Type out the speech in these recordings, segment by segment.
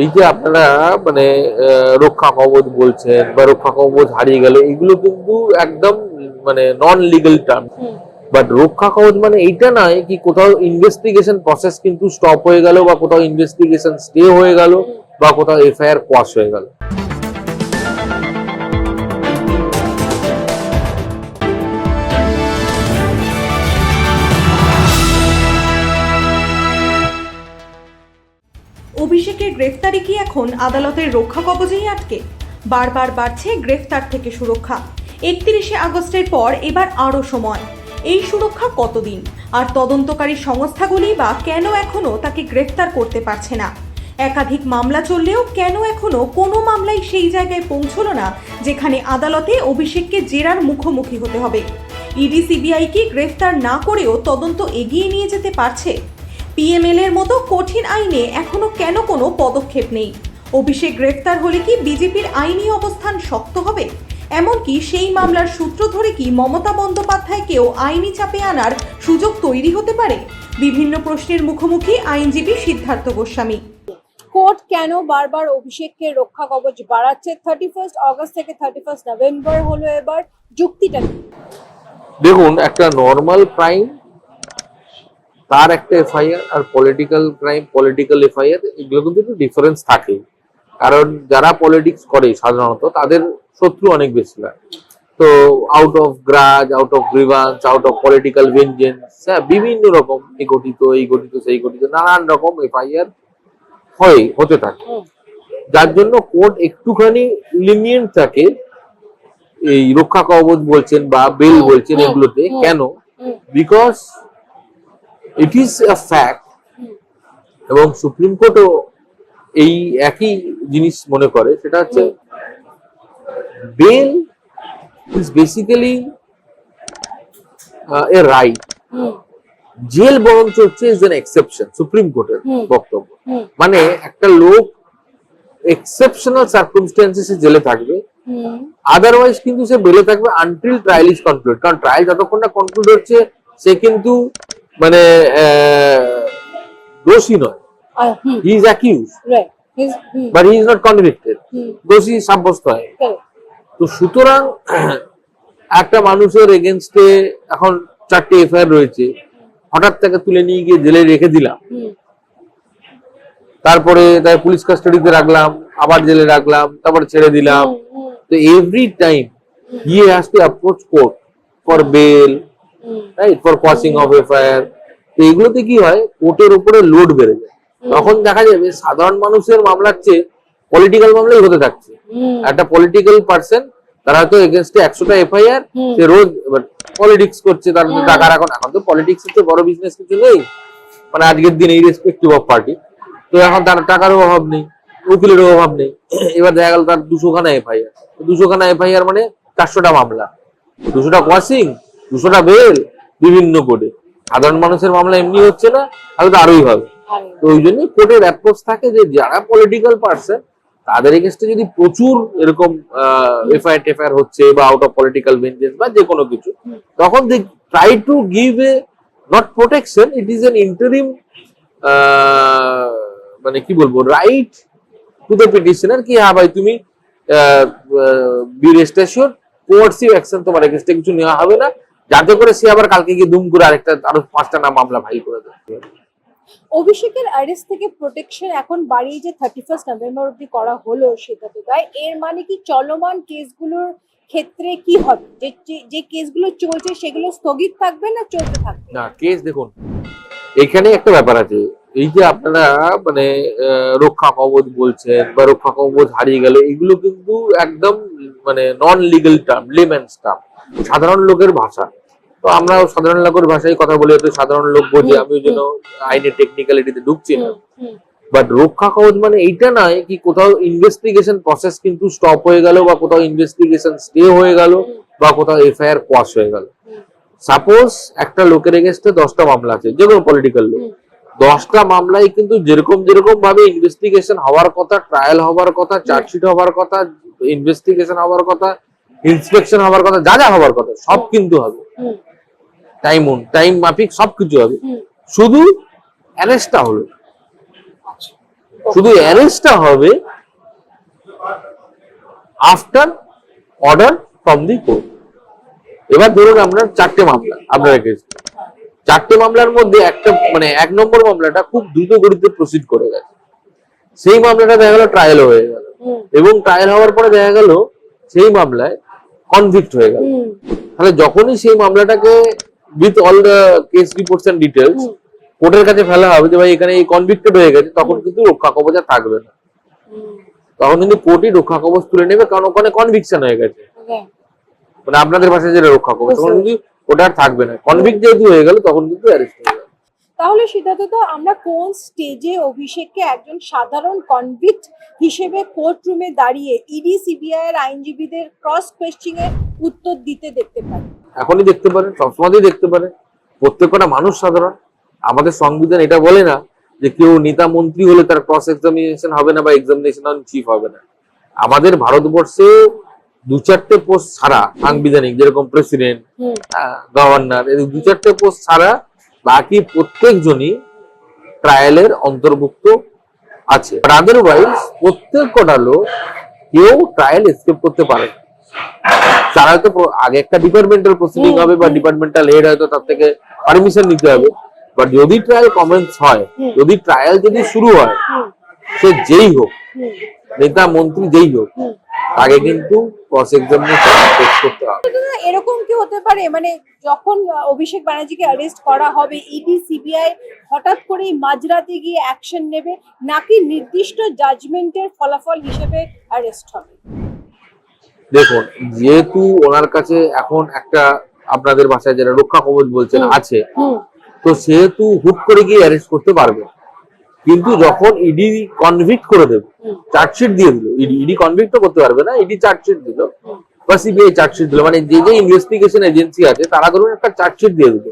এই যে আপনারা মানে রক্ষা কবচ বলছেন বা রক্ষা কবচ হারিয়ে গেল, এগুলো কিন্তু একদম মানে নন লিগাল টার্ম। বাট রক্ষা কবচ মানে এইটা নয় কি কোথাও ইনভেস্টিগেশন প্রসেস কিন্তু স্টপ হয়ে গেল বা কোথাও ইনভেস্টিগেশন স্টে হয়ে গেল বা কোথাও এফআইআর কোয়াশ হয়ে গেল। অভিষেকের গ্রেফতারি কি এখন আদালতের রক্ষা কবচেই আটকে? বারবার বাড়ছে গ্রেফতার থেকে সুরক্ষা। 31শে আগস্টের পর এবার আরও সময়। এই সুরক্ষা কতদিন? আর তদন্তকারী সংস্থাগুলি বা কেন এখনও তাকে গ্রেফতার করতে পারছে না? একাধিক মামলা চললেও কেন এখনও কোনো মামলাই সেই জায়গায় পৌঁছলো না যেখানে আদালতে অভিষেককে জেরার মুখোমুখি হতে হবে? ইডি সিবিআই কি গ্রেফতার না করেও তদন্ত এগিয়ে নিয়ে যেতে পারছে? পিএমএল এর মতো কঠিন আইনে এখনো কেন কোনো পদক্ষেপ নেই? অভিষেক গ্রেফতার হলে কি বিজেপির আইনি অবস্থান শক্ত হবে? এমনকি সেই মামলার সূত্র ধরে কি মমতা বন্দ্যোপাধ্যায়কেও আইনি চাপে আনার সুযোগ তৈরি হতে পারে? বিভিন্ন প্রশ্নের মুখোমুখি আইনজীবী সিদ্ধার্থ গোস্বামী। কোর্ট কেন বারবার অভিষেককে রক্ষা কবচ বাড়াচ্ছে? 31 আগস্ট থেকে 31 নভেম্বর হলো, এবার যুক্তিটা কি? দেখুন, একটা নর্মাল ক্রাইম তার একটা এফআইআর আর পলিটিক্যাল ক্রাইম পলিটিক্যাল এফআইআর, এগুলো কিন্তু একটু ডিফারেন্স থাকে। কারণ যারা পলিটিক্স করে সাধারণত তাদের শত্রু অনেক বেশি হয়। তো out of grudge, out of grievance, out of political vengeance, হ্যাঁ, বিভিন্ন রকম এই ঘটিত সেই ঘটিত নানান রকম এফআইআর হতে থাকে। যার জন্য কোর্ট একটুখানি লিনিয়েন্ট থাকে এই রক্ষা কবচ বলছেন বা বেল বলছেন এগুলোতে। কেন? Because it is a fact, এবং সুপ্রিম কোর্টও এই একই জিনিস মনে করে। সেটা হচ্ছে bail is basically a right, jail বরঞ্চ হচ্ছে ইজ এন এক্সেপশন। সুপ্রিম কোর্টের বক্তব্য মানে একটা লোক এক্সেপশনাল সার্কামস্ট্যান্সেসে জেলে থাকবে, আদারওয়াইজ কিন্তু সে বেলে থাকবে আনটিল ট্রায়াল ইজ কনক্লুড। কারণ ট্রায়াল যতক্ষণ না কনক্লুড হচ্ছে সে কিন্তু মানে দোষী নয়, he is accused but he is not convicted, দোষী সাব্যস্ত হয়। তো সুতরাং একটা মানুষের এগেনস্টে এখন 4টে এফআইআর রয়েছে, হঠাৎ তাকে তুলে নিয়ে গিয়ে জেলে রেখে দিলাম, তারপরে তাই পুলিশ কাস্টাডিতে রাখলাম, আবার জেলে রাখলাম, তারপরে ছেড়ে দিলাম। তো every time he has to approach court for bail, right, for quashing of FIR. তো এগুলোতে কি হয়, কোর্টের উপরে লোড বেড়ে যায়। তখন দেখা যাবে সাধারণ মানুষের মামলার চেয়ে পলিটিক্যাল মামলাই হতে থাকছে। একটা পলিটিক্যাল পার্সন, তারা হয়তো এগেনস্টে 100টা এফআইআর, সে রোজ পলিটিক্স করছে, তার টাকার এখন তো পলিটিক্স হচ্ছে বড় বিজনেস কিছু নেই মানে আজকের দিন এই রেসপেক্টিভ অফ পার্টি। তো এখন তার টাকারও অভাব নেই, উকিলেরও অভাব নেই। এবার দেখা গেল তার 200খানা এফআইআর, 200খানা এফআইআর মানে 400টা মামলা, 200টা ওয়াশিং, 200টা বেল বিভিন্ন কোর্টে। সাধারণ মানুষের মামলা এমনি হচ্ছে না, তাহলে তো আরোই হবে। তো ওই জন্য কোর্টের অ্যাপ্রোচ থাকে যে যারা পলিটিক্যাল পার্সন তাদের এগেইনস্টে যদি প্রচুর এরকম এফআইআর হচ্ছে বা আউট অফ পলিটিক্যাল ভেঞ্জেন্স বা যে কোনো কিছু, তখন they try to give a not protection, it is an interim মানে কি বলবো, রাইট টু দ্য পিটিশনার কি হ্যাঁ ভাই তুমি বি রেস্ট অ্যাসিওরড কোয়ার্সিভ অ্যাকশন তোমার এগেইনস্টে কিছু নেওয়া হবে না, যাতে করে সে আবার কালকে গিয়ে দুম করে আরেকটা আরো 5টা না মামলা ফাইল করে দেয়। অভিষেকের অ্যারেস্ট থেকে প্রোটেকশন এখন বাড়িয়ে যে 31 নভেম্বর অবধি করা হলো, সেটা তো তাই। এর মানে কি চলমান কেসগুলোর ক্ষেত্রে কি হবে? যে কেসগুলো চলছে সেগুলো স্থগিত থাকবে না চলতে থাকবে? না, কেস দেখুন, এখানে একটা ব্যাপার আছে। এই যে আপনারা মানে রক্ষা কবচ বলছেন বা রক্ষা কবচ হারিয়ে গেল, এগুলো কিন্তু একদম মানে নন লিগাল টার্ম, লেম্যানস টার্ম, সাধারণ লোকের ভাষা। তো আমরা সাধারণ লোকের ভাষায় কথা বলি, তো সাধারণ লোক বোঝে, আমি ওই জন্য আইনের টেকনিক্যালিটিতে ঢুকছি না। বাট রক্ষা কবচ মানে এইটা নয় কি কোথাও ইনভেস্টিগেশন প্রসেস কিন্তু স্টপ হয়ে গেল বা কোথাও ইনভেস্টিগেশন স্টে হয়ে গেল বা কোথাও এফআইআর কোয়াশ হয়ে গেল। সাপোজ একটা লোকের এগেইনস্টে 10টা মামলা আছে, যে কোনো পলিটিক্যাল লোক, 10টা মামলায় কিন্তু যেরকম ভাবে ইনভেস্টিগেশন হওয়ার কথা, ট্রায়াল হওয়ার কথা, চার্জশিট হওয়ার কথা, ইনভেস্টিগেশন হওয়ার কথা, ইন্সপেকশন হওয়ার কথা, যা যা হওয়ার কথা সব কিন্তু হবে, টাইম মাফিক সবকিছু হবে, শুধু অ্যারেস্টটা হলো। শুধু অ্যারেস্টটা হবে after order from the court. এবার ধরুন আপনার 4টে মামলা আপনার রেখেছে, 4টে মামলার মধ্যে একটা মানে 1 নম্বর মামলাটা খুব দ্রুত গতিতে প্রসিড করে গেছে, সেই মামলাটা দেখা গেল ট্রায়াল হয়ে গেল, এবং ট্রায়াল হওয়ার পরে দেখা গেল সেই মামলায় কনভিক্ট হয়ে গেল। তাহলে যখনই সেই মামলাটাকে with all the case reports and details কোর্টের কাছে ফেলা হবে যে ভাই এখানে এই কনভিক্টেড হয়ে গেছে, তখন কিন্তু রক্ষা কবচ আর থাকবে না, তখন কিন্তু কোর্টই রক্ষা কবচ তুলে নেবে, কারণ ওখানে কনভিকশন হয়ে গেছে। মানে আপনাদের ভাষায় যেটা রক্ষা কবচ, তখন কিন্তু ওটা আর থাকবে না, কনভিক্ট যেহেতু হয়ে গেল তখন কিন্তু অ্যারেস্ট হয়ে গেল। তাহলে সিদ্ধার্থ, আমরা কোন স্টেজে অভিষেককে একজন সাধারণ কনভিক্ট হিসেবে কোর্ট রুমে দাঁড়িয়ে ইডি সিবিআই এর আইনজীবীদের ক্রস কোয়েশ্চেনিং এর উত্তর দিতে দেখতে পাই? এখনই দেখতে পারেন, সবসময়ই দেখতে পারেন। প্রত্যেকটা মানুষ সাধারণ, আমাদের সংবিধান এটা বলে না যে কেউ নেতা মন্ত্রী হলে তার ক্রস এক্সামিনেশন হবে না বা এক্সামিনেশন অন চিফ হবে না। আমাদের ভারতবর্ষে 2-4টে পোস্ট ছাড়া সাংবিধানিক, যেরকম প্রেসিডেন্ট, গভর্নর, এই 2-4টে পোস্ট ছাড়া বাকি প্রত্যেকজনই ট্রায়ালের অন্তর্ভুক্ত আছে। আদারওয়াইজ প্রত্যেকটা লোক কেউ ট্রায়াল এসকেপ করতে পারে না। তারা হয়তো আগে একটা ডিপার্টমেন্টাল প্রসিডিং হবে বা ডিপার্টমেন্টাল হেড হয়তো তার থেকে পারমিশন নিতে হবে, বাট যদি ট্রায়াল কমেন্স হয়, যদি ট্রায়াল যদি শুরু হয়, সে যেই হোক, নেতা মন্ত্রী যেই হোক, তাকে কিন্তু ক্রস এক্সামিনেশন করতে হবে। এরকম কি হতে পারে মানে যখন অভিষেক ব্যানার্জিকে অ্যারেস্ট করা হবে, ইডি সিবিআই হঠাৎ করেই মাঝরাতে গিয়ে অ্যাকশন নেবে, নাকি নির্দিষ্ট জাজমেন্টের ফলাফল হিসেবে অ্যারেস্ট হবে? দেখুন, যেহেতু ওনার কাছে এখন একটা আপনাদের ভাষায় যেটা রক্ষা কবচ বলছেন আছে, তো সেহেতু হুট করে গিয়ে অ্যারেস্ট করতে পারবে। কিন্তু যখন ইডি কনভিক্ট করে দেবে, চার্জশিট দিয়ে দিল, ইডি কনভিক্ট তো করতে পারবে না, ইডি চার্জশিট দিল বা সিবিআই চার্জশিট দিল, মানে যে যে ইনভেস্টিগেশন এজেন্সি আছে তারা ধরুন একটা চার্জশিট দিয়ে দিল।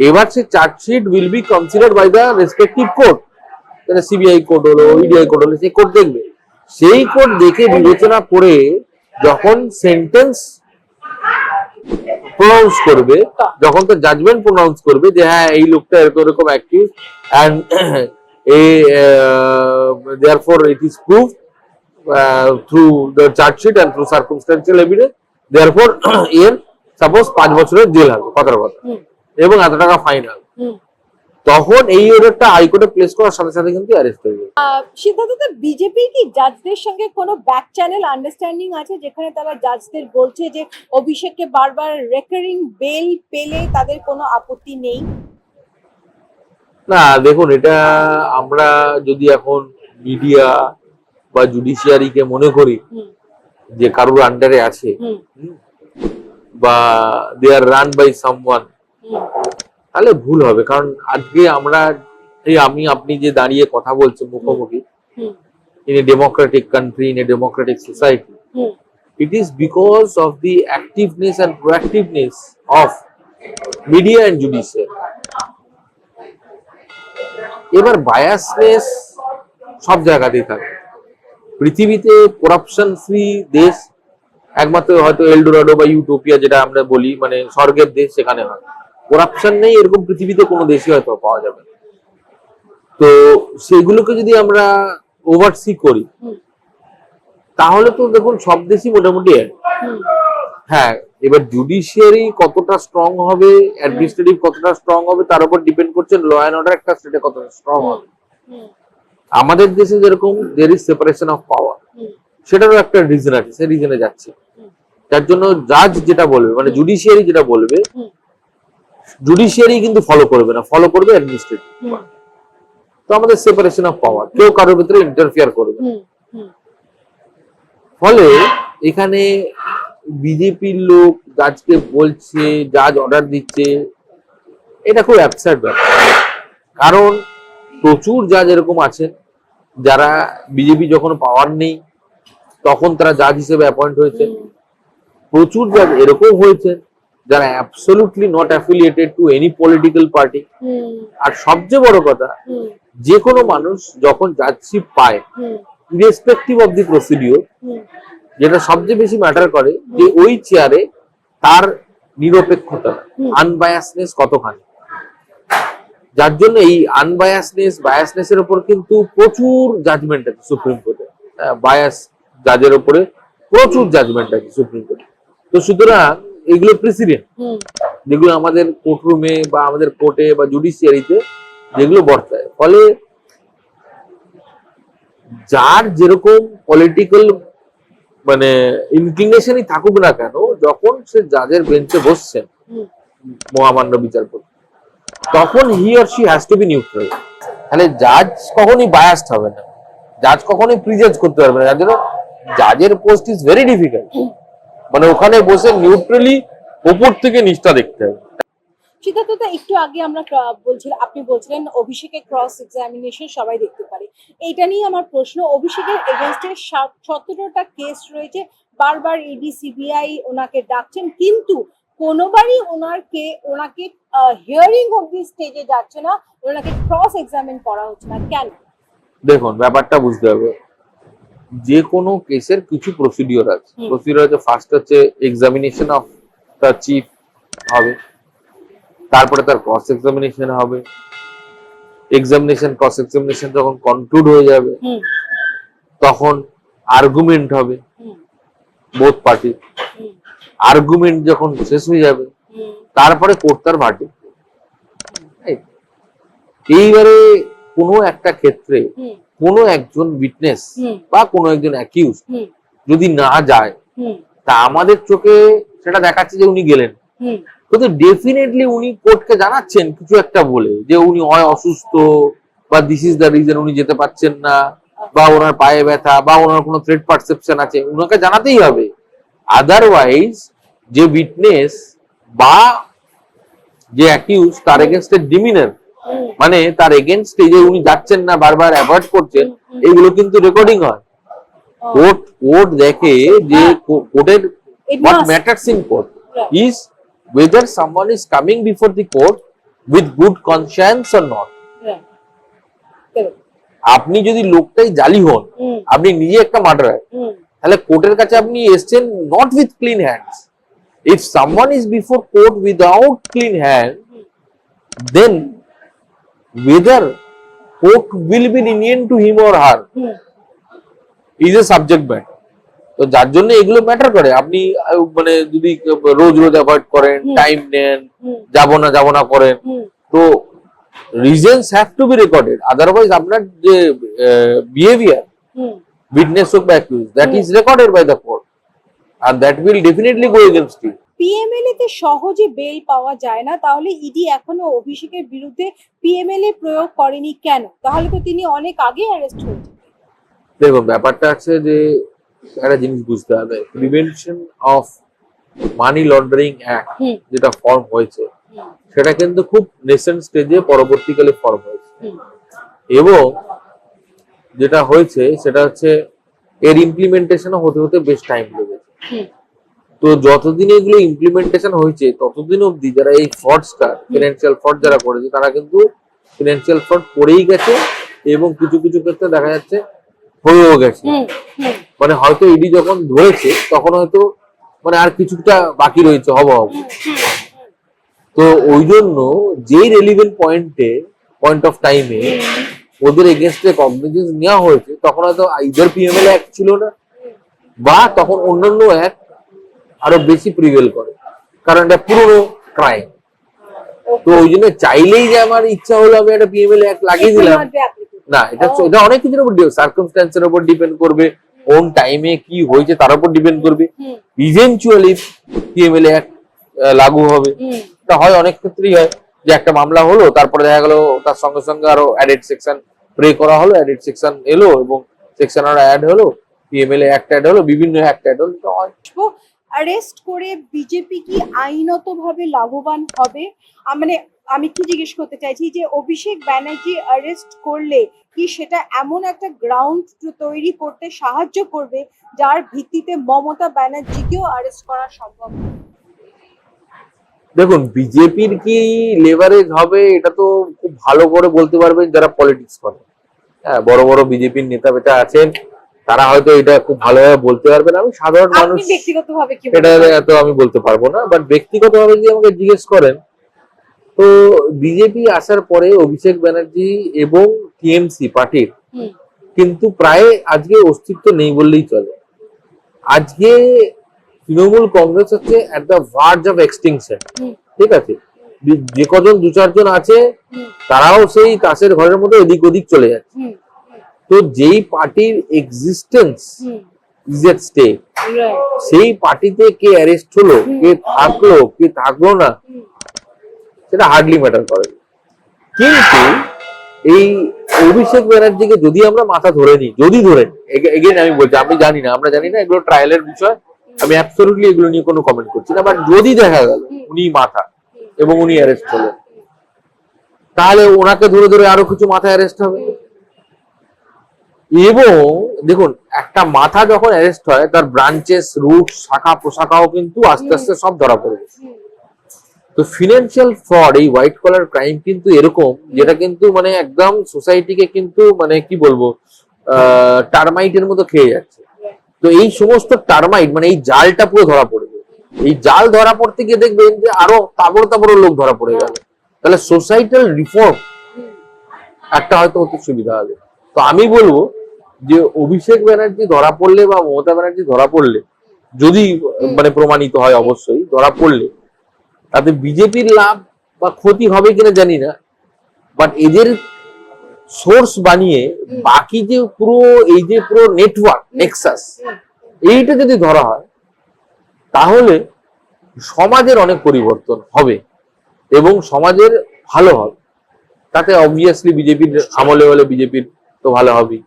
এবার সেই chargesheet will be considered by the respective court, CBI court হলো, ইডিআই কোর্ট হলো, সেই কোর্ট দেখবে, সেই কোর্ট দেখে বিবেচনা করে যখন সেন্টেন্স প্রনাউন্স করবে, যখন তো জাজমেন্ট প্রনাউন্স করবে যে হ্যাঁ এই লোকটা এরকম এরকম accuse and therefore it is proved through the charge sheet and through circumstantial evidence, therefore এর সাপোজ 5 বছরের জেল হবে কথার কথা এবং এত টাকা ফাইন হবে, তখন এই অর্ডারটা হাইকোর্টে প্লেস করার সাথে সাথে কিন্তু অ্যারেস্ট হয়ে যাবে। সিদ্ধার্থ, বিজেপি কি জাজদের সঙ্গে কোনো ব্যাক চ্যানেল আন্ডারস্ট্যান্ডিং আছে যেখানে তারা জাজদের বলছে যে অভিষেককে বারবার রেকারিং বেল পেলে তাদের কোনো আপত্তি নেই? না দেখুন, এটা আমরা যদি এখন মিডিয়া বা জুডিশিয়ারিকে মনে করি যে কারোর আন্ডারে আছে বা দে আর রান বাই সামওয়ান, তাহলে ভুল হবে। কারণ আজকে আমরা এই আপনি যে দাঁড়িয়ে কথা বলছেন মুখোমুখি, in a democratic country, in a democratic society, it is because of the activeness and proactiveness of media and judiciary. এবার বায়াসনেস সব জায়গাতেই থাকে। পৃথিবীতে করাপশন ফ্রি দেশ একমাত্র হয়তো এলডোরাডো বা ইউটোপিয়া যেটা আমরা বলি, মানে স্বর্গের দেশ, সেখানে হয়। করাপশন নেই এরকম পৃথিবীতে কোনো দেশই হয়তো পাওয়া যাবে না। তো সেগুলোকে যদি আমরা ওভারসি করি তাহলে তো দেখুন সব দেশই মোটামুটি হ্যাঁ, এবার জুডিশিয়ারি কতটা স্ট্রং হবে, অ্যাডমিনিস্ট্রেটিভ কতটা স্ট্রং হবে, তার উপর ডিপেন্ড করছে ল অ্যান্ড অর্ডার একটা স্টেটে কতটা স্ট্রং হবে। আমাদের দেশে যেরকম there is separation of power, সেটারও একটা রিজন আছে, সেই রিজনে যাচ্ছে। যার জন্য জাজ যেটা বলবে, মানে জুডিশিয়ারি যেটা বলবে, জুডিশিয়ারি কিন্তু ফলো করবে না, ফলো করবে অ্যাডমিনিস্ট্রেটিভ। তো আমাদের সেপারেশন অফ পাওয়ার, কেউ কারোর ভিতরে ইন্টারফিয়ার করবে। ফলে এখানে বিজেপির লোক জাজকে বলছে, জাজ অর্ডার দিচ্ছে, এটা খুব অ্যাবসার্ড ব্যাপার। কারণ প্রচুর জাজ এরকম আছেন যারা বিজেপি যখন পাওয়ার নেই তখন তারা জাজ হিসেবে অ্যাপয়েন্ট হয়েছে। প্রচুর জাজ এরকম হয়েছে যারা absolutely not affiliated to any political party. আর সবচেয়ে বড় কথা, যে কোনো মানুষ যখন জাজশিপ পায়, ইরেসপেক্টিভ অফ দি প্রসিডিওর, যেটা সবচেয়ে বেশি ম্যাটার করে যে ওই চেয়ারে তার নিরপেক্ষতা, আনবায়াসনেস কতখানি। যার জন্য এই বায়াসনেস এর উপর কিন্তু প্রচুর জাজমেন্ট আছে সুপ্রিম কোর্টে, বায়াস জাজের উপরে প্রচুর জাজমেন্ট আছে সুপ্রিম কোর্টে। তো সুতরাং এগুলো প্রেসিডেন্ট, যেগুলো আমাদের কোর্টরুমে বা আমাদের কোর্টে বা জুডিশিয়ারিতে যেগুলো বর্তায়, ফলে যার যেরকম পলিটিক্যাল মানে ইনক্লিনেশনই থাকুক না কেন, যখন সে জাজের বেঞ্চে বসছেন মহামান্য বিচারপতি, তখন he or she has to be neutral. তাহলে জাজ কখনোই বায়াসড হবে না, জাজ কখনোই প্রিজাজ করতে পারবে না। যার জন্য জাজের পোস্ট ইজ ভেরি ডিফিকাল্ট, মানে ওখানে বসে নিউট্রালি উপর থেকে নিচটা দেখতে হবে। সিদ্ধার্থদা, একটু আগে আমরা আপনি বলছিলেন অভিষেকের ক্রস এক্সামিনেশন সবাই দেখতে পারে, এইটা নিয়ে আমার প্রশ্ন। অভিষেকের এগেনস্টে 17টা কেস রয়েছে, বারবার ইডি সিবিআই ওনাকে ডাকছেন, কিন্তু কোনোবারই ওনাকে হিয়ারিং অব্দি স্টেজে যাচ্ছে না, ওনাকে ক্রস এক্সামিন করা হচ্ছে না, কেন? দেখুন, ব্যাপারটা বুঝতে হবে, যে কোনো কেসের কিছু প্রসিডিওর আছে। প্রসিডিওর আছে, ফার্স্ট হচ্ছে এক্সামিনেশন অফ দ্য চিফ হবে, তারপরে তার ক্রস এক্সামিনেশন হবে, ক্রস এক্সামিনেশন যখন কনক্লুড হয়ে যাবে তখন আর্গুমেন্ট হবে বোথ পার্টি, আর্গুমেন্ট যখন শেষ হয়ে যাবে তারপরে কোর্ট তার ভার্ডিক্ট। এইবারে কোনো একটা ক্ষেত্রে কোনো একজন উইটনেস বা কোনো একজন অ্যাকিউজ যদি না যায়, তা আমাদের চোখে সেটা দেখাচ্ছে যে উনি গেলেন, কিন্তু ডেফিনেটলি উনি কোর্টকে জানাচ্ছেন কিছু একটা বলে, যে উনি হয় অসুস্থ বা দিস ইজ দ্য রিজন উনি যেতে পারছেন না, বা ওনার পায়ে ব্যথা বা ওনার কোনো থ্রেট পারসেপশন আছে, ওনাকে জানাতেই হবে। আদারওয়াইজ যে উইটনেস বা যে অ্যাকিউজ তার এগেনস্টে ডিমিনার, মানে তার এগেনস্টে যে উনি যাচ্ছেন না, বারবার অ্যাভয়েড করছেন, এগুলো কিন্তু রেকর্ডিং হয়। কোর্ট দেখে যে কোর্টের what matters in court is whether someone is coming before the court with good conscience or not. আপনি যদি লোকটাই জালি হন, আপনি নিজে একটা মার্ডারার, তাহলে কোর্টের কাছে আপনি এসেছেন not with clean hands. If someone is before court without clean hand, then whether court will be lenient to him or her is a subject matter. তো যার জন্য এগুলো ম্যাটার করে। আপনি মানে যদি রোজ অ্যাভয়েড করেন, টাইম নেন, যাব না করেন, তো reasons have to be recorded. Otherwise আপনার যে বিহেভিয়ার, উইটনেস হোক বা accuse, that is recorded by the court and that will definitely go against you. PMLA তে সহজে বেল পাওয়া যায় না, তাহলে ইডি এখনো অভিষেকের বিরুদ্ধে পিএমএলএ প্রয়োগ করেনি কেন? তাহলে তো তিনি অনেক আগে অ্যারেস্ট হয়েছেন। দেখুন, ব্যাপারটা আছে যে একটা জিনিস বুঝতে হবে, prevention of money laundering act যেটা ফর্ম হয়েছে, সেটা কিন্তু খুব নেসেন্ট স্টেজে পরবর্তীকালে ফর্ম হয়েছে, এবং যেটা হয়েছে সেটা হচ্ছে এর ইমপ্লিমেন্টেশনও হতে হতে বেশ টাইম লেগেছে। তো যতদিন এগুলো ইমপ্লিমেন্টেশন হয়েছে ততদিন অব্দি যারা এই ফ্রডস্টার, ফিনান্সিয়াল ফ্রড যারা করেছে, তারা কিন্তু ফিনান্সিয়াল ফ্রড করেই গেছে, এবং কিছু কিছু ক্ষেত্রে দেখা যাচ্ছে হয়েও গেছে। মানে হয়তো ইডি যখন ধরেছে তখন হয়তো মানে আর কিছুটা বাকি রয়েছে, হব। তো ওই জন্য যেই রেলিভেন্ট পয়েন্ট অফ টাইমে ওদের এগেনস্টে কগনিজেন্স নেওয়া হয়েছে, তখন হয়তো ইদার পিএমএলএ অ্যাক্ট ছিল না, বা তখন অন্যান্য অ্যাক্ট আরো বেশি প্রিভেল করে, কারণ এটা পুরনো ক্রাইম। তো ওই জন্য চাইলেই যে আমার ইচ্ছা হলো আমি একটা পিএমএলএ অ্যাক্ট লাগিয়ে দিলাম না, এটা অনেক কিছুর উপর সার্কামস্ট্যান্সের উপর ডিপেন্ড করবে, কোন টাইমে কি হয়েছে তার উপর ডিপেন্ড করবে, ইভেনচুয়ালি পিএমএলএ অ্যাক্ট লাগু হবে। এটা হয় অনেক ক্ষেত্রেই হয় যে একটা মামলা হলো, তারপরে দেখা গেল তার সঙ্গে সঙ্গে আরো অ্যাডেড সেকশন প্রে করা হলো, অ্যাডেড সেকশন এলো এবং সেকশন আরো অ্যাড হলো, পিএমএলএ অ্যাক্ট অ্যাড হলো, বিভিন্ন অ্যাক্ট অ্যাড হলো। অ্যারেস্ট করে বিজেপি কি আইনতভাবে লাভবান হবে? মানে আমি কি জিজ্ঞেস করতে চাইছি যে অভিষেক ব্যানার্জি অ্যারেস্ট করলে কি সেটা এমন একটা গ্রাউন্ড তৈরি করতে সাহায্য করবে যার ভিত্তিতে মমতা ব্যানার্জিকেও অ্যারেস্ট করা সম্ভব? দেখুন, বিজেপির কি লেভারেজ হবে এটা তো খুব ভালো করে বলতে পারবেন যারা পলিটিক্স করে। হ্যাঁ, বড় বড় বিজেপির নেতা বেটা আছেন, তারা হয়তো এটা খুব ভালোভাবে বলতে পারবেন। আমি সাধারণ মানুষ, ব্যক্তিগতভাবে কি এটা এত আমি বলতে পারবো না, বাট ব্যক্তিগতভাবে যদি আমাকে জিজ্ঞেস করেন, তো বিজেপি আসার পরে অভিষেক ব্যানার্জি এবং টিএমসি পার্টির হুম, কিন্তু প্রায় আজকে অস্তিত্ব নেই বললেই চলে। আজকে তৃণমূল কংগ্রেস হচ্ছে at the verge of extinction. হুম, ঠিক আছে, যে কজন দু চারজন আছে হুম, তারাও সেই তাসের ঘরের মধ্যে এদিক ওদিক চলে যাচ্ছে। হুম, তো যেই পার্টির existence hmm, is at stake, right, সেই পার্টিতে কে অ্যারেস্ট হলো, কে থাকলো, কে থাকলো না, হুম, সেটা হার্ডলি ম্যাটার করে। কিন্তু এই অভিষেক ব্যানার্জিকে যদি আমরা মাথা ধরে নিই, যদি ধরে এগেন আমি বলছি, আমি জানি না, আমরা জানি না, এগুলো ট্রায়ালের বিষয়, আমি অ্যাবসলিউটলি এগুলো নিয়ে কোনো কমেন্ট করছি না, বাট যদি দেখা গেল উনি মাথা এবং উনি অ্যারেস্ট হলেন, তাহলে ওনাকে ধরে ধরে আরো কিছু মাথা অ্যারেস্ট হবে। এবং দেখুন, একটা মাথা যখন অ্যারেস্ট হয় তার ব্রাঞ্চেস, রুট, শাখা প্রশাখাও কিন্তু আস্তে আস্তে সব ধরা পড়বে। তো ফিনান্সিয়াল ফ্রড, এই হোয়াইট কলার ক্রাইম কিন্তু এরকম, যেটা কিন্তু মানে একদম সোসাইটিকে কিন্তু মানে কি বলবো, টার্মাইটের মতো খেয়ে যাচ্ছে। তো এই সমস্ত টার্মাইট মানে এই জালটা পুরো ধরা পড়বে। এই জাল ধরা পড়তে গিয়ে দেখবেন যে আরো তাবড় তাবড় লোক ধরা পড়ে গেল, তাহলে সোসাইটাল রিফর্ম একটা হয়তো হতে সুবিধা হবে। তো আমি বলবো যে অভিষেক ব্যানার্জি ধরা পড়লে বা মমতা ব্যানার্জি ধরা পড়লে, যদি মানে প্রমাণিত হয়, অবশ্যই ধরা পড়লে তাতে বিজেপির লাভ বা ক্ষতি হবে কিনা জানি না, বাট এদের সোর্স বানিয়ে বাকি যে পুরো এই যে পুরো নেটওয়ার্ক নেক্সাস, এইটা যদি ধরা হয় তাহলে সমাজের অনেক পরিবর্তন হবে এবং সমাজের ভালো হবে। তাতে অবভিয়াসলি বিজেপির আমলে হলে বিজেপির তো ভালো হবেই।